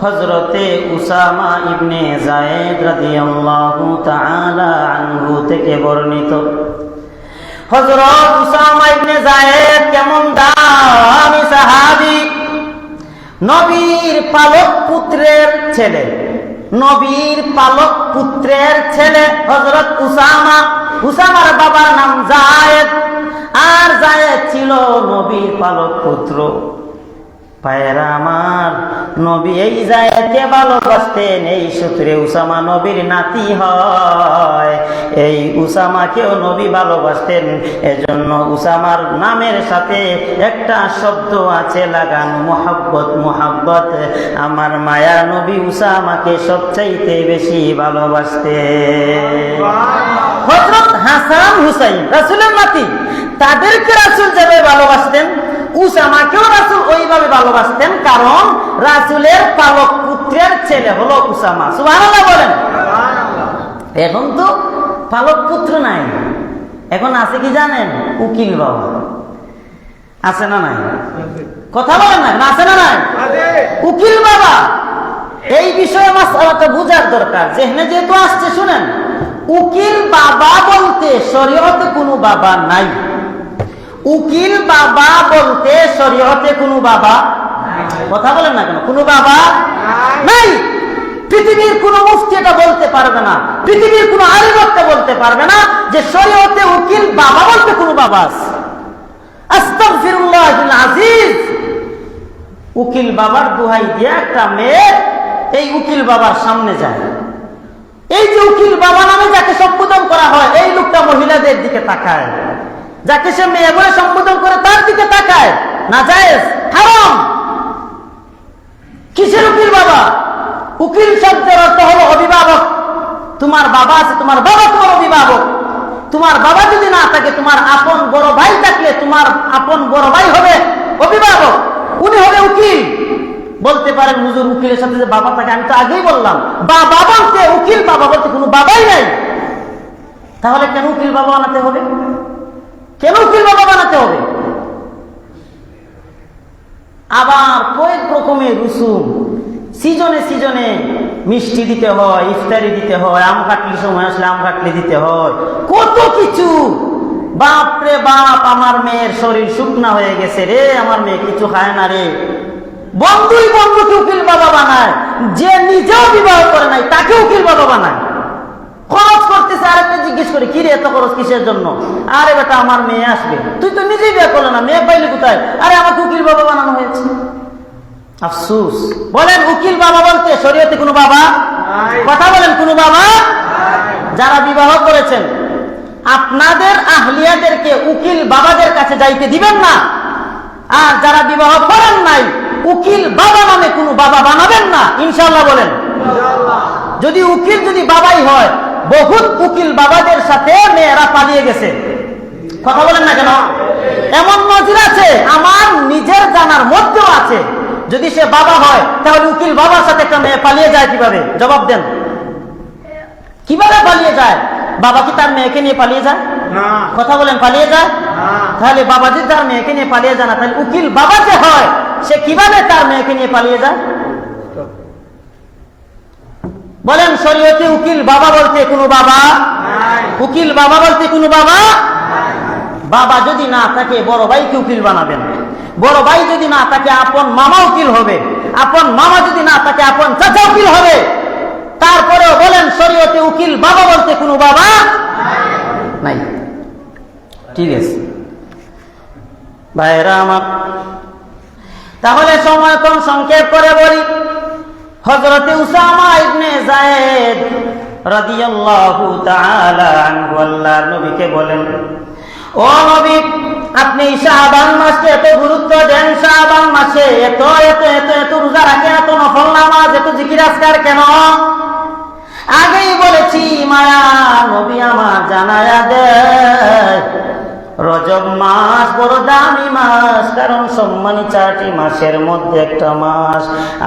S1: হযরতে উসামা ইবনে যায়েদ রাদিয়াল্লাহু তাআলা আনহু থেকে বর্ণিত। হযরত উসামা ইবনে যায়েদ কেমন দামি সাহাবী, নবীর পালক পুত্রের ছেলে, নবীর পালক পুত্রের ছেলে হযরত উসামা। উসামার বাবার নাম যায়েদ, আর যায়েদ ছিল নবীর পালক পুত্র। ভাইয়েরা আমার, নবী এই যায়েদকে ভালোবাসতেন, এই সূত্রে উসামা নবীর নাতি হয়। এই উসামাকেও নবী ভালোবাসতেন, এজন্য উসামার নামের সাথে একটা শব্দ আছে লাগান, মুহাব্বত। মুহাব্বত, আমার মায়া নবী উসামাকে সবচাইতে বেশি ভালোবাসতেন। হযরত হাসান হুসাইন রাসূলের নাতি, তাদেরকে রাসূল যেভাবে ভালোবাসতেন, উসামাকেও রাসূল ওইভাবে ভালোবাসতেন, কারণ রাসূলের পালক পুত্রের ছেলে হলো উসামা। সুবহানাল্লাহ বলেন। এখন তো পালক পুত্র নাই, এখন আছে কি জানেন? উকিল বাবা আছে না নাই? কথা বলেন না, আছে না নাই? উকিল বাবা। এই বিষয়ে মাসআলাটা বুঝার দরকার। যেহেতু আসছে শুনেন, উকিল বাবা বলতে শরীয়তে কোনো বাবা নাই। উকিল বাবা বলতে শরীয়তে কোনো বাবা, কথা বলেন না কেন, কোনো বাবা নাই। পৃথিবীর কোন মুফতি এটা বলতে পারবে না, পৃথিবীর কোন আলিম এটা বলতে পারবে না যে শরীয়তে উকিল বাবা বলতে কোনো বাবা আছে। আস্তাগফিরুল্লাহিল আজিজ। উকিল বাবার দোহাই দিয়ে একটা মেয়ে এই উকিল বাবার সামনে যায়। এই যে উকিল বাবা নামে যাকে সম্বোধন করা হয়, এই লোকটা মহিলাদের দিকে তাকায়, যাকে সে মেয়ে বলে সম্বোধন করে তার দিকে তাকায়। নাজায়েজ, হারাম। কিসের উকিল বাবা? উকিল শব্দের অর্থ হলো অভিভাবক। তোমার বাবা আছে, তোমার বাবা তোমার অভিভাবক। তোমার বাবা যদি না থাকে, তোমার আপন বড় ভাই থাকলে তোমার আপন বড় ভাই হবে অভিভাবক, উনি হবে উকিল। বলতে পারেন হুজুর উকিলের সাথে যে বাবা থাকে, আমি তো আগেই বললাম বাবা বলতে উকিল বাবা বলতে কোনো বাবাই নাই। তাহলে কেন উকিল বাবা বানাতে হবে? কেন উকিল বাবা বানাতে হবে? আবার কয়েক রকমের রুসুম, সিজনে সিজনে মিষ্টি দিতে হয়, ইফতারি দিতে হয়, আম কাটলির সময় আসলে আম কাটলি দিতে হয়, কত কিছু। বাপরে বাপ, আমার মেয়ের শরীর শুকনা হয়ে গেছে রে, আমার মেয়ে কিছু খায় না রে। বন্ধুই বন্ধুকে উকিল বাবা বানায়, যে নিজেও বিবাহ করে নাই তাকে উকিল বাবা বানায়। খরচ করতেছে, আরেকটা জিজ্ঞেস করে কি রে এত খরচ কিসের জন্য? আরে বেটা আমার মেয়ে আসবে, তুই তো নিজেই বিয়ে করলে না, মেয়ে পাইলি কোথায়? আরে আমাকে উকিল বাবা বানানো হয়েছে। আফসুস। বলেন উকিল বাবা বলতে শরীয়তে কোনো বাবা, কথা বলেন কোনো বাবা? যারা বিবাহ করেছেন আপনাদের আহলিয়াদেরকে উকিল বাবাদের কাছে যাইতে দিবেন না। আর যারা বিবাহ করেন নাই উকিল বাবা নামে কোনো বাবা বানাবেন না, ইনশাআল্লাহ বলেন। যদি উকিল যদি বাবাই হয়, বহুত উকিল বাবাদের সাথে মেয়েরা পালিয়ে গেছে, কথা বলেন না কেন? এমন নজির আছে, আমার নিজের জানার মধ্যেও আছে। যদি সে বাবা হয় তাহলে উকিল বাবার সাথে একটা মেয়ে পালিয়ে যায় কিভাবে? জবাব দেন, কিভাবে পালিয়ে যায়? বাবা কি তার মেয়েকে নিয়ে পালিয়ে যায়? কথা বলেন, পালিয়ে যায়? তাহলে বাবা যদি তার মেয়েকে নিয়ে পালিয়ে যায় না, তাহলে উকিল বাবা যে হয় সে কিভাবে তার মেয়েকে নিয়ে পালিয়ে যায়? বলেন শরীয়তে উকিল বাবা বলতে কোনো বাবা, উকিল বাবা বলতে কোনো বাবা? বাবা যদি না থাকে বড় ভাইকে উকিল বানাবেন, বড় ভাই যদি না থাকে আপন মামা উকিল হবে, আপন মামা যদি না থাকে আপন চাচা উকিল হবে। তারপরেও বলেন শরীয়তে উকিল বাবা বলতে কোনো বাবা নাই। ঠিক আছে ভাইরা আমার, তাহলে সময় কম, সংক্ষেপ করে বলি। হযরতে উসামা ইবনে যায়েদ রাদিয়াল্লাহু তাআলা আনহু আল্লাহর নবীকে বলেন, ও নবী আপনি শাবান মাসকে এত গুরুত্ব দেন, শাবান মাসে এত এত এত এত রোজা রাখেন, এত নফল নামাজ, এত জিকির আজকার কেন? আগেই বলেছি মায়া নবী আমার জানায়া দেয়, রজব মাস বড় দামি মাস, কারণ সম্মানী 4টি মাসের মধ্যে একটা মাস।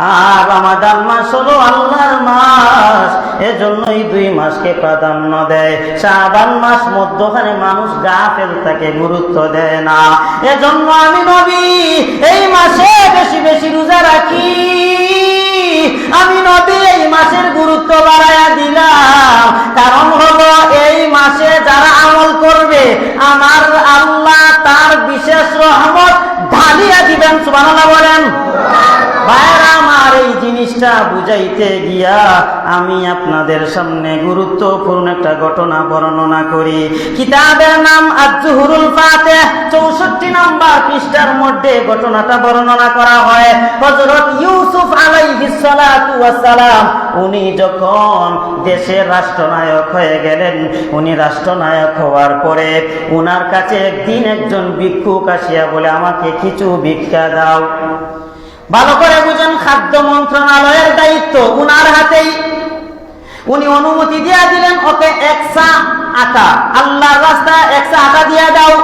S1: আর রমাদান মাস হলো আল্লাহর মাস, এজন্যই 2 মাসকে প্রাধান্য দেয়। শাবান মাস মধ্যখানে মানুষ গাফেল থাকে, গুরুত্ব দেয় না। এজন্য আমি নবী এই মাসে বেশি বেশি রোজা রাখি। আমি নবী এই মাসের গুরুত্ব বাড়ায়া দিলাম, কারণ হলো এই মাসে যারা আমল করবে আমার আল্লাহ তার বিশেষ রহমত ঢালিয়া দিবেন। সুবহানাল্লাহ বলেন। ভাইরা আমার, এই জিনিসটা বুঝাইতে গিয়া আমি আপনাদের সামনে গুরুত্বপূর্ণ একটা ঘটনা বর্ণনা করি। কিতাবের নাম আজ-জুহুরুল ফাতিহ, 64 নম্বর পৃষ্ঠার মধ্যে ঘটনাটা বর্ণনা করা হয়। হযরত ইউসুফ আলাইহিস সালাতু ওয়াস সালাম উনি যখন দেশের রাষ্ট্রনায়ক হয়ে গেলেন, উনি রাষ্ট্রনায়ক হওয়ার পরে উনার কাছে একদিন একজন ভিক্ষুক আসিয়া বলে, আমাকে কিছু ভিক্ষা দাও। ভালো করে বুঝেন, খাদ্য মন্ত্রণালয়ের দায়িত্ব উনার হাতেই। উনি অনুমতি দিয়া দিলেন, ওকে 1 সা আটা, আল্লাহর রাস্তায় 1 সা আটা দিয়া দাও।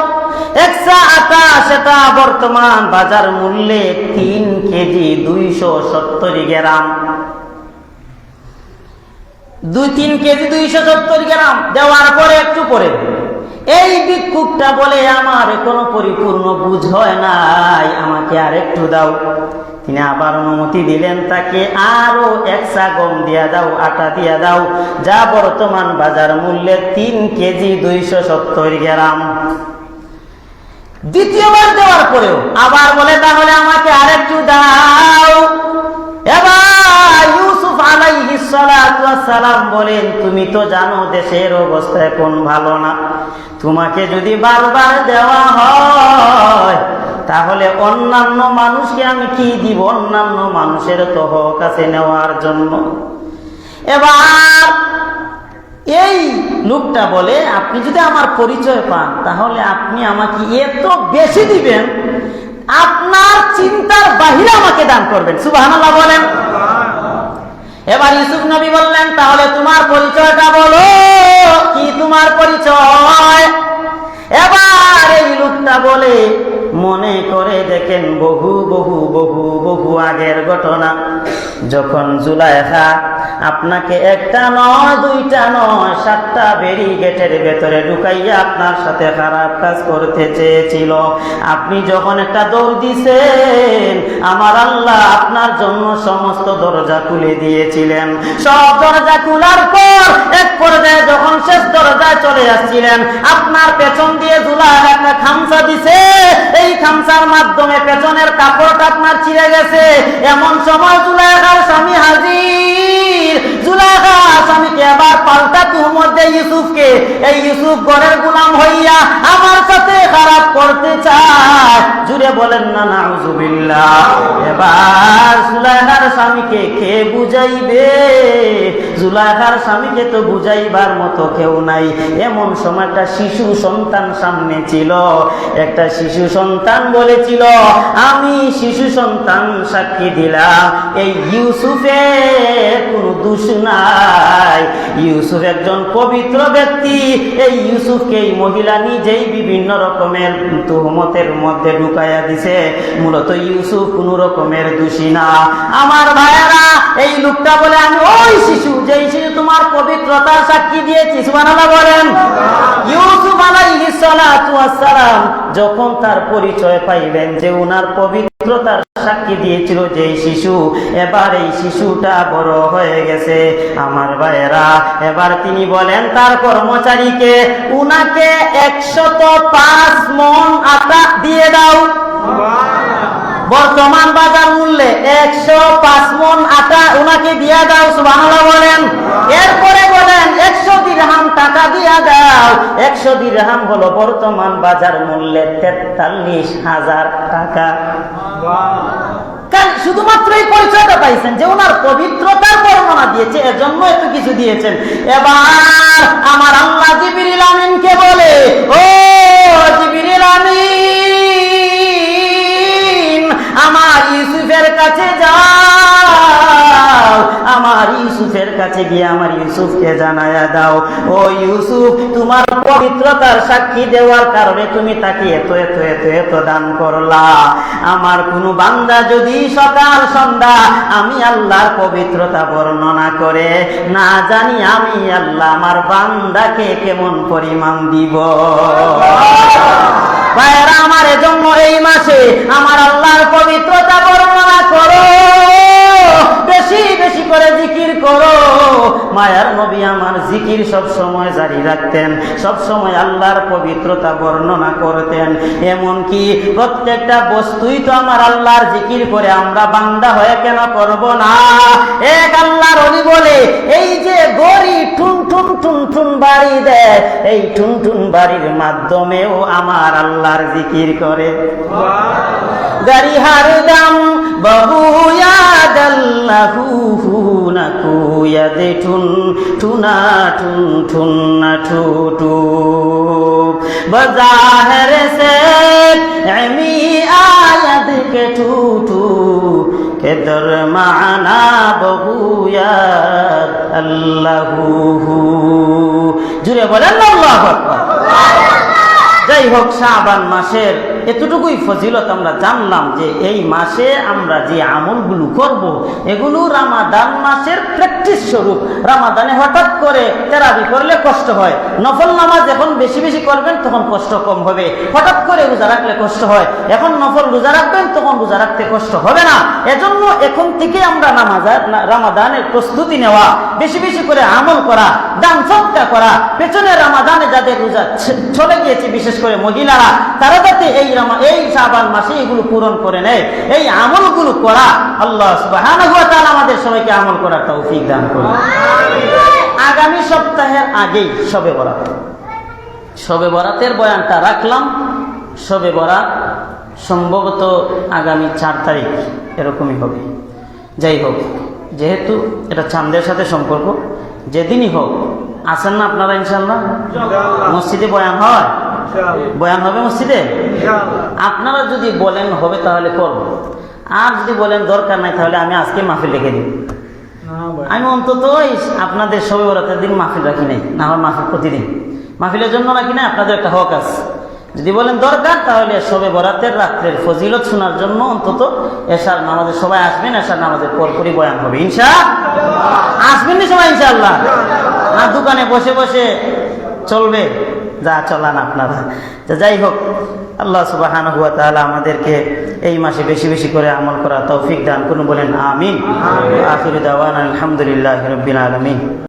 S1: 1 সা আটা সেটা বর্তমান বাজার মূল্যে 3 কেজি 270 গ্রাম। 3 কেজি 270 গ্রাম দেওয়ার পরে একটু পরে এই ভিক্ষুকটা বলে, আমার কোনো পরিপূর্ণ বুঝ হয় নাই, আমাকে আর একটু দাও। তিনি আবার অনুমতি দিলেন, তাকে আরো 1 সা গম দিয়া দাও, আটা দিয়া দাও, যা বর্তমান বাজার মূল্যে 3 কেজি 270 গ্রাম। দ্বিতীয়বার দেওয়ার পরেও আবার বলে, তাহলে আমাকে আরেকটু দাও। এবার ইউসুফ আলাইহিস সালাতু ওয়াস সালাম বলেন, তুমি তো জানো দেশের অবস্থা এখন ভালো না, তোমাকে যদি বারবার দেওয়া হয় তাহলে অন্যান্য মানুষকে আমি কি দিব? অন্যান্য মানুষের তো হক আছে নেওয়ার জন্য। এবার এই লোকটা বলে, আপনি যদি আমার পরিচয় পান তাহলে আপনি আমাকে এত বেশি দিবেন, আপনার চিন্তার বাহিরে আমাকে দান করবেন। সুবহানাল্লাহ বলেন। এবার ইউসুফ নবী বললেন, তাহলে তোমার পরিচয়টা বলো, কি তোমার পরিচয়? এবার এই লোকটা বলে, মনে করে দেখেন বহু বহু বহু বহু আগের ঘটনা, যখন জুলাইখা আপনাকে 1টা নয় 2টা নয় 7টা ব্যারিকেডের ভেতরে ঢুকাইয়া আপনার সাথে খারাপ কাজ করতে চেয়েছিল, আপনি যখন একটা দৌড় দিছেন, আমার আল্লাহ আপনার জন্য সমস্ত দরজা খুলে দিয়েছিলেন। সব দরজা খোলার পর এক পর্যায়ে যখন শেষ দরজায় চলে আসছিলেন, আপনার পেছন দিয়ে জুলাইখা একটা খামচা দিছে, এই খামচার মাধ্যমে পেছনের কাপড়টা আপনার ছিঁড়ে গেছে। এমন সময় জুলাইখার স্বামী হাজির। জুলাইখা স্বামীকে আবার পাল্টা তুহমত দেয় ইউসুফকে, এই ইউসুফ ঘরের গোলাম হইয়া আমার সাথে খারাপ করতে চায়। জুড়ে বলেন না নাউজুবিল্লাহ। এবার জুলাইখার স্বামীকে কে বুঝাইবে? জুলাইখার স্বামীকে তো বুঝাইবার মতো কেউ নাই। এমন সময় একটা শিশু সন্তান সামনে ছিল। একটা শিশু সন্তান বলেছিল, আমি শিশু সন্তান সাক্ষী দিলাম এই ইউসুফের কোনো দোষ নাই, ইউসুফ একজন পবিত্র ব্যক্তি। এই ইউসুফকে এই মহিলা নিজেই বিভিন্ন রকমের তুহমতের মধ্যে ঢুকাইয়া দিছে, মূলত ইউসুফ কোনো রকমের দোষী না। আমার ভাইয়েরা, এই লোকটা বলে, আমি ওই শিশু, যেই শিশু তোমার পবিত্রতার সাক্ষী দিয়েছি। সুবহানাল্লাহ বলেন। ইউসুফ আলাইহিস সালাতু ওয়াস সালাম যখন তার পরিচয় পাইলেন যে উনার পবিত্রতার সাক্ষী দিয়েছিল যেই শিশু, এবার এই শিশুটা বড় হয়ে গেছে। আমার ভাইয়েরা, এবার তিনি বলেন তার কর্মচারীকে, উনাকে 105 মণ আটা দিয়ে দাও। বর্তমান বাজার মূল্যে 105 মণ আটা উনাকে দিয়ে দাও। সুবহানাল্লাহ বলেন। এরপরে বলেন 100 দিরহাম টাকা দিয়া দাও। 100 দিরহাম হলো বর্তমান বাজার মূল্যে 43,000 টাকা। শুধুমাত্র এই পরিচয়টা পাইছেন যে ওনার পবিত্রতার বর্ণনা দিয়েছে, এজন্য এত কিছু দিয়েছেন। এবার আমার আল্লাহ জিবরিল আমিনকে বলে, ও জিবরিল আমিন, আমার ইউসুফের কাছে যাও, আমার ইউসুফের কাছে গিয়ে আমার ইউসুফকে জানায়া দাও, ও ইউসুফ, তোমার পবিত্রতার সাক্ষী দেওয়ার কারণে তুমি তাকে এত এত এত এত দান করলা। আমার কোন বান্দা যদি সকাল সন্ধ্যা আমি আল্লাহর পবিত্রতা বর্ণনা করে, না জানি আমি আল্লাহ আমার বান্দাকে কেমন পরিমাণ দিব। ভাইরা আমার, এজন্য এই মাসে আমার আল্লাহর পবিত্রতা বর্ণনা করো, বেশি বেশি করে জিকির করো। মায়ার নবী আমার জিকির সব সময় জারি রাখতেন, সব সময় আল্লাহর পবিত্রতা বর্ণনা করতেন। এমনকি প্রত্যেকটা বস্তুই তো আমার আল্লাহর জিকির করে, আমরা বান্দা হয়ে কেন করব না? এক আল্লাহর ওলি বলে, এই যে গড়ি টুন টুন টুন টুন বাড়ি দেয়, এই টুন টুন বাড়ির মাধ্যমেও আমার আল্লাহর জিকির করে। গাড়ি হার দাম বহু ইয়াদাল্লাহু হুনাকু ইয়াদে টুন টুনা টুন টুন না টু টু বাজাহের সে এমি আয়াদ কে টু টু কে দর মানা বহু ইয়াদ আল্লাহু। জুড়ে বলেন আল্লাহু আকবার। যাই হোক, শাবান মাসের এতটুকুই ফজিলত আমরা জানলাম যে এই মাসে আমরা যে আমলগুলো করব এগুলো রমাদান মাসের প্র্যাকটিস স্বরূপ। রমাদানে হঠাৎ করে তেরাবি করলে কষ্ট হয়, নফল নামাজ এখন বেশি বেশি করবেন তখন কষ্ট কম হবে। হঠাৎ করে রোজা রাখলে কষ্ট হয়, এখন নফল রোজা রাখবেন তখন রোজা রাখতে কষ্ট হবে না। এজন্য এখন থেকে আমরা রমাদানের প্রস্তুতি নেওয়া, বেশি বেশি করে আমল করা, দান সদকা করা, পেছনে রমাদানে যাদের রোজা চলে গিয়েছে বিশেষ করে মহিলারা, তারা যাতে এই শাবান মাসে এগুলো পূরণ করে নেয়, এই আমলগুলো করা। আল্লাহ সুবহানাহু ওয়া তাআলা আমাদের সবাইকে আমল করার তৌফিক দান করুন। আগামী সপ্তাহের আগেই শবে বরাত, শবে বরাতের বয়ানটা রাখলাম। শবে বরাত সম্ভবত আগামী 4 তারিখ এরকমই হবে। যাই হোক, যেহেতু এটা চাঁদের সাথে সম্পর্ক, যেদিনই হোক আসেন না আপনারা ইনশাল্লাহ? মসজিদে বয়ান হয়, বয়ান হবে মসজিদে। আপনারা যদি বলেন হবে তাহলে করব, আর যদি বলেন দরকার নাই তাহলে আমি আজকে মাহফিল রেখে দিই। আমি অন্তত আপনাদের শবে বরাতের দিন মাহফিল রাখি নাই, না হয় মাহফিল প্রতিদিন মাহফিলের জন্য রাখি না, আপনাদের একটা হক আছে। যদি বলেন দরকার তাহলে শবে বরাতের রাত্রের ফজিলত শোনার জন্য অন্তত এশার নামাজে সবাই আসবেন, এশার নামাজের পরপরই বয়ান হবে ইনশাআল্লাহ। আসবেন না সবাই ইনশাআল্লাহ? আর দোকানে বসে বসে চলবে? যা চলান আপনারা। তো যাই হোক, আল্লাহ সুবহানাহু ওয়া তাআলা আমাদেরকে এই মাসে বেশি বেশি করে আমল করা তৌফিক দান করুন, বলেন আমিন। আখিরু দাওয়ানা আলহামদুলিল্লাহি রাব্বিল আলামিন।